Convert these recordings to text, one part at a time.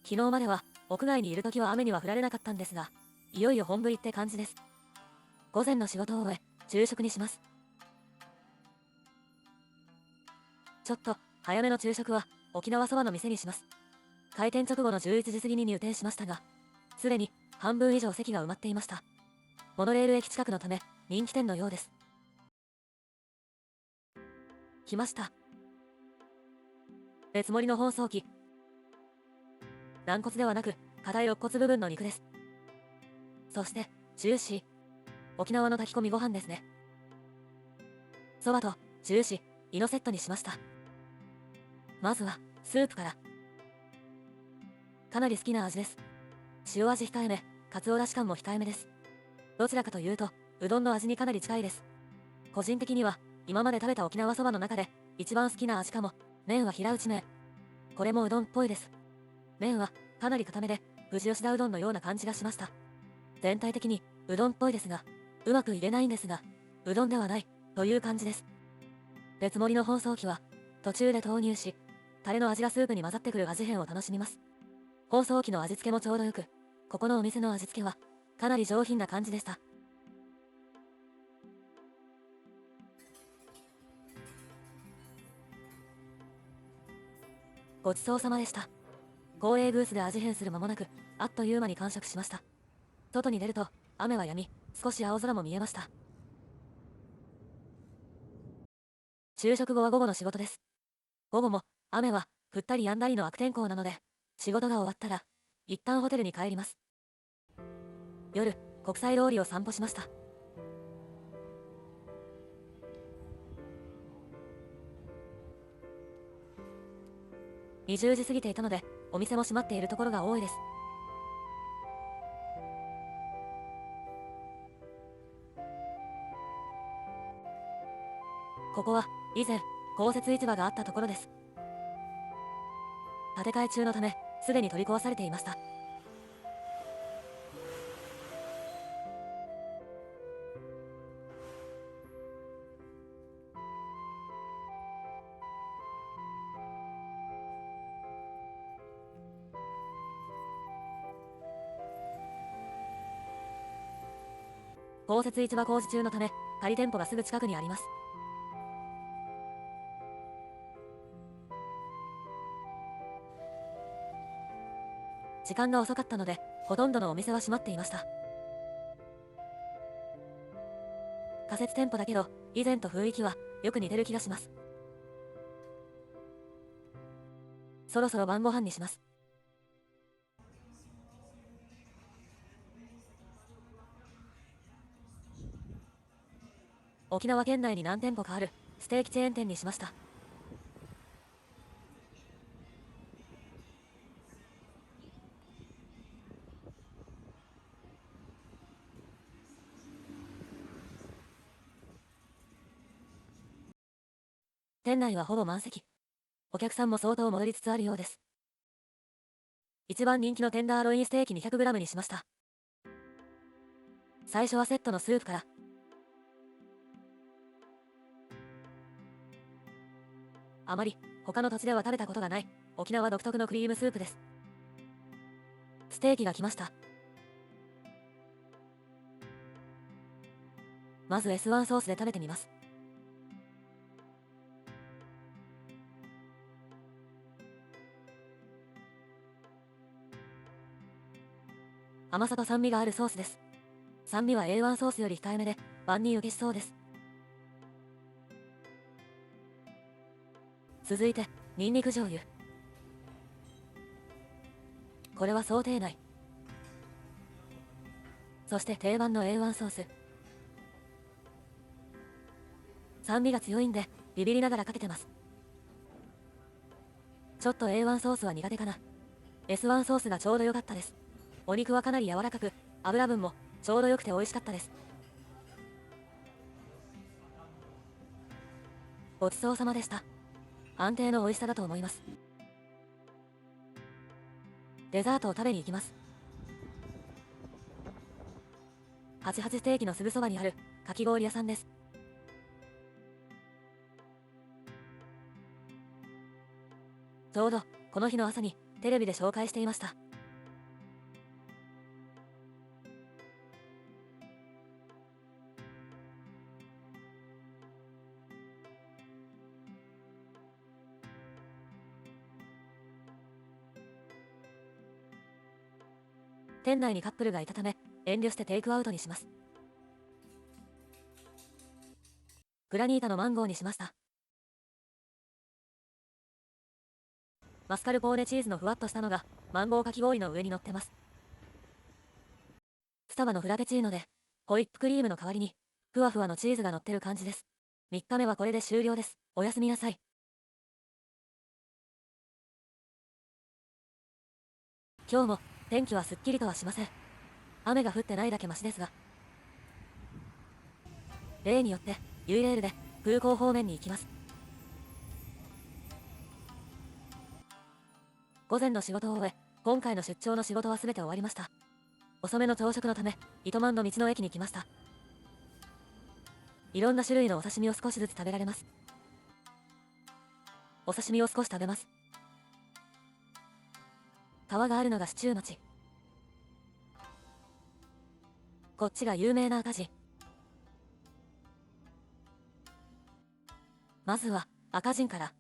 昨日までは屋外にいる時は雨には降られなかったんですが、いよいよ本降りって感じです。午前の仕事を終え、昼食にします。ちょっと早めの昼食は沖縄そばの店にします。開店直後の11時過ぎに入店しましたが、すでに半分以上席が埋まっていました。モノレール駅近くのため人気店のようです。来ました。別盛りの本草機。軟骨ではなく硬い肋骨部分の肉です。そしてジューシー。沖縄の炊き込みご飯ですね。そばとジューシー、胃のセットにしました。まずはスープから。かなり好きな味です。塩味控えめ、かつおだし感も控えめです。どちらかというとうどんの味にかなり近いです。個人的には今まで食べた沖縄そばの中で一番好きな味かも。麺は平打ち麺。これもうどんっぽいです。麺はかなり固めで富士吉田うどんのような感じがしました。全体的にうどんっぽいですが、うまく入れないんですが、うどんではないという感じです。別盛りの本草機は途中で投入し、タレの味がスープに混ざってくる味変を楽しみます。本草機の味付けもちょうどよく、ここのお店の味付けはかなり上品な感じでした。ごちそうさまでした。公営ブースで味変する間もなく、あっという間に完食しました。外に出ると、雨は止み、少し青空も見えました。昼食後は午後の仕事です。午後も、雨は降ったり止んだりの悪天候なので、仕事が終わったら、一旦ホテルに帰ります。夜、国際通りを散歩しました。20時過ぎていたので、お店も閉まっているところが多いです。ここは、以前、公設市場があったところです。建て替え中のため、すでに取り壊されていました。公設市場工事中のため、仮店舗がすぐ近くにあります。時間が遅かったので、ほとんどのお店は閉まっていました。仮設店舗だけど、以前と雰囲気はよく似てる気がします。そろそろ晩ご飯にします。沖縄県内に何店舗かあるステーキチェーン店にしました。店内はほぼ満席。お客さんも相当戻りつつあるようです。一番人気のテンダーロインステーキ 200g にしました。最初はセットのスープから。あまり他の土地では食べたことがない沖縄独特のクリームスープです。ステーキが来ました。まず S1 ソースで食べてみます。甘さと酸味があるソースです。酸味は A1 ソースより控えめで万人受けしそうです。続いてニンニク醤油。これは想定内。そして定番の A1 ソース。酸味が強いんでビビりながらかけてます。ちょっと A1 ソースは苦手かな。S1 ソースがちょうど良かったです。お肉はかなり柔らかく、油分もちょうど良くて美味しかったです。ごちそうさまでした。安定の美味しさだと思います。デザートを食べに行きます。88ステーキのすぐそばにあるかき氷屋さんです。ちょうどこの日の朝にテレビで紹介していました。店内にカップルがいたため、遠慮してテイクアウトにします。グラニータのマンゴーにしました。マスカルポーネチーズのふわっとしたのがマンゴーかき氷の上に乗ってます。スタバのフラペチーノでホイップクリームの代わりにふわふわのチーズが乗ってる感じです。3日目はこれで終了です。おやすみなさい。今日も天気はすっきりとはしません。雨が降ってないだけマシですが、例によってユイレールで空港方面に行きます。午前の仕事を終え、今回の出張の仕事は全て終わりました。遅めの朝食のため、糸満の道の駅に来ました。いろんな種類のお刺身を少しずつ食べられます。お刺身を少し食べます。川があるのが市中町。こっちが有名な赤字。まずは赤人から。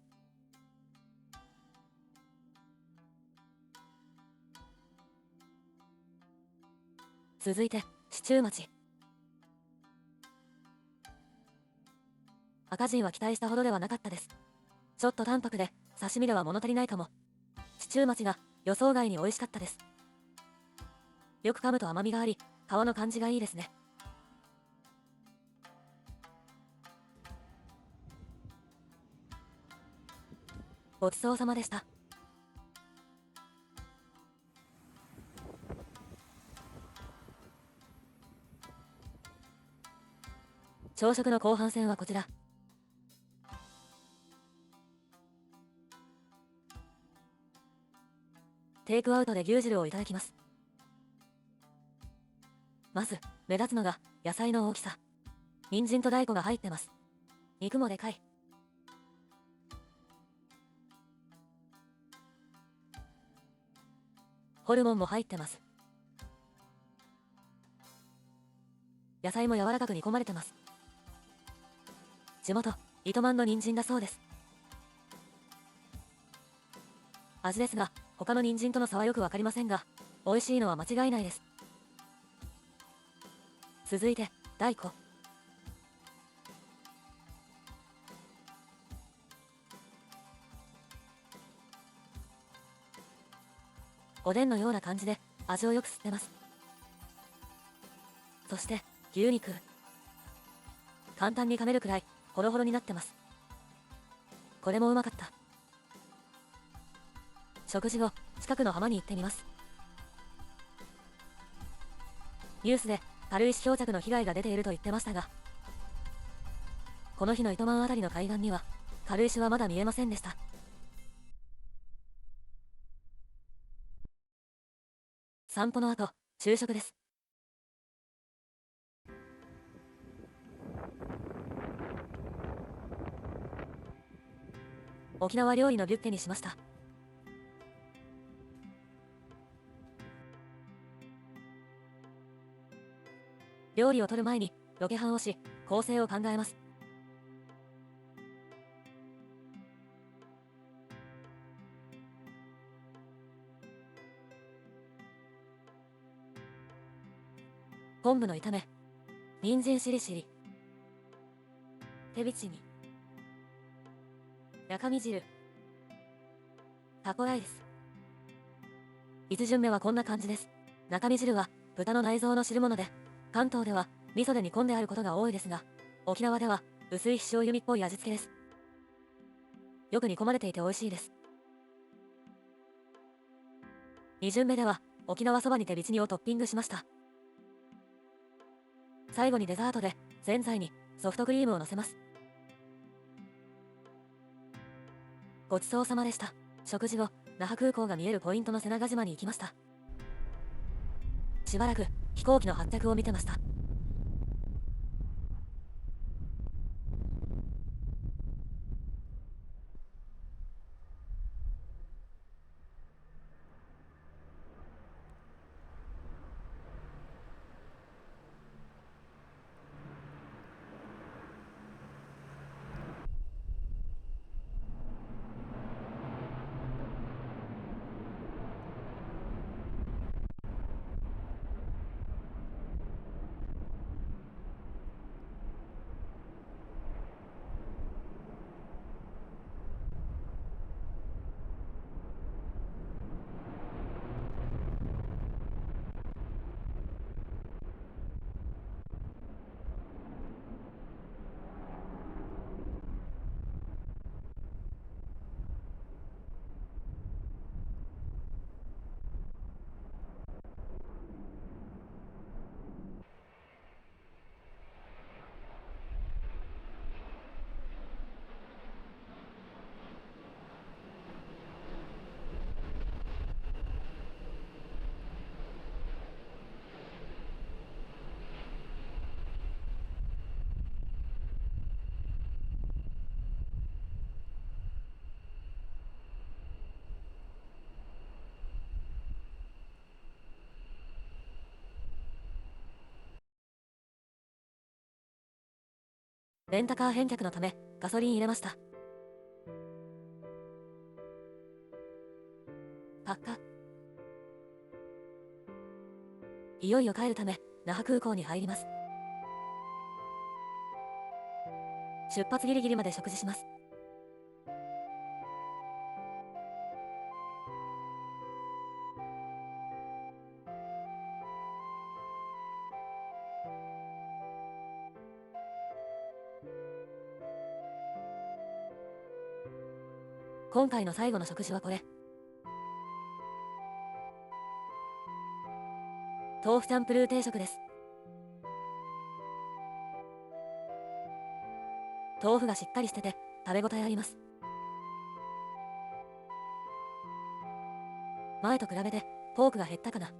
続いて市中町。赤人は期待したほどではなかったです。ちょっと淡白で刺身では物足りないかも。市中町が予想外に美味しかったです。よく噛むと甘みがあり、皮の感じがいいですね。ごちそうさまでした。朝食の後半戦はこちら。テイクアウトで牛汁をいただきます。まず目立つのが野菜の大きさ。人参と大根が入ってます。肉もでかい。ホルモンも入ってます。野菜も柔らかく煮込まれてます。地元糸満の人参だそうです。味ですが他の人参との差はよくわかりませんが、美味しいのは間違いないです。続いて大根。おでんのような感じで味をよく吸ってます。そして牛肉。簡単に噛めるくらいホロホロになってます。これもうまかった。食事後近くの浜に行ってみます。ニュースで軽石漂着の被害が出ていると言ってましたが、この日の糸満あたりの海岸には軽石はまだ見えませんでした。散歩の後昼食です。沖縄料理のビュッフェにしました。料理を取る前にロケハンをし構成を考えます。昆布の炒め、人参しりしり、手びちに中身汁、タコライス。一巡目はこんな感じです。中身汁は豚の内臓の汁物で、関東では味噌で煮込んであることが多いですが、沖縄では薄い塩ゆみっぽい味付けです。よく煮込まれていて美味しいです。二巡目では沖縄そばに手びち煮をトッピングしました。最後にデザートでぜんざいにソフトクリームをのせます。ごちそうさまでした。食事後那覇空港が見えるポイントの瀬長島に行きました。しばらく飛行機の発着を見てました。レンタカー返却のためガソリン入れました。パッカ。いよいよ帰るため那覇空港に入ります。出発ギリギリまで食事します。今回の最後の食事はこれ。豆腐チャンプルー定食です。豆腐がしっかりしてて食べ応えあります。前と比べてポークが減ったかな。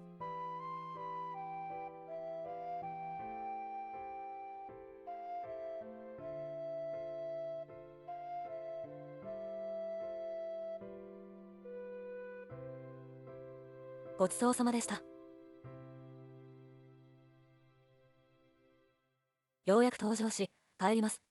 ごちそうさまでした。ようやく登場し帰ります。